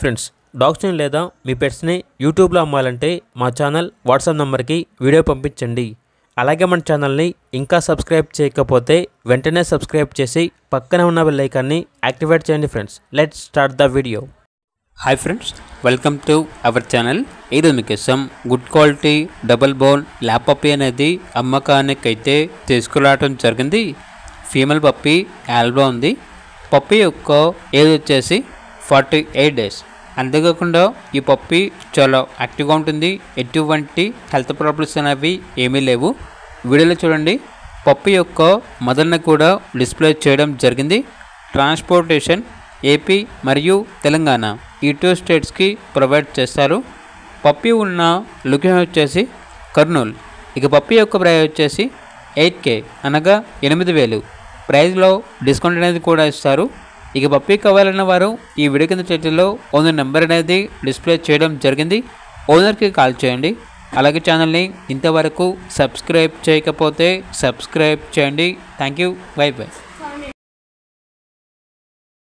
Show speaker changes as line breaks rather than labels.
Friends, డాగ్స్ని లేదా మీ పెట్స్ని యూట్యూబ్లో అమ్మాలంటే మా ఛానల్ వాట్సాప్ నెంబర్కి వీడియో పంపించండి. అలాగే మన ఛానల్ని ఇంకా సబ్స్క్రైబ్ చేయకపోతే వెంటనే సబ్స్క్రైబ్ చేసి పక్కనే ఉన్న బెల్ ఐకాన్ని యాక్టివేట్ చేయండి. Friends, let's start the video. Hi friends, welcome to our channel. ఈరోజు మీకోసం good quality double bone lab puppy అనేది అమ్మకానికైతే తీసుకురావడం జరిగింది. ఫీమేల్ పప్పీ ఆల్బా ఉంది. పప్పీ యొక్క ఏజ్ వచ్చేసి 48 డేస్. అంతేకాకుండా ఈ పప్పీ చాలా యాక్టివ్గా ఉంటుంది. ఎటువంటి హెల్త్ ప్రాబ్లమ్స్ అనేవి ఏమీ లేవు. వీడియోలో చూడండి, పప్పీ యొక్క మదర్ని కూడా డిస్ప్లే చేయడం జరిగింది. ట్రాన్స్పోర్టేషన్ ఏపీ మరియు తెలంగాణ ఈ 2 స్టేట్స్కి ప్రొవైడ్ చేస్తారు. పప్పీ ఉన్న లొకేషన్ వచ్చేసి కర్నూలు. ఇక పప్పీ యొక్క ప్రైస్ వచ్చేసి 8K అనగా 8,000. ప్రైస్లో డిస్కౌంట్ అనేది కూడా ఇస్తారు. ఇక పప్పీ కావాలన్న వారు ఈ వీడియో కింద టైటిల్లో ఓనర్ నెంబర్ అనేది డిస్ప్లే చేయడం జరిగింది. ఓనర్కి కాల్ చేయండి. అలాగే ఛానల్ని ఇంతవరకు సబ్స్క్రైబ్ చేయకపోతే సబ్స్క్రైబ్ చేయండి. Thank you. By by.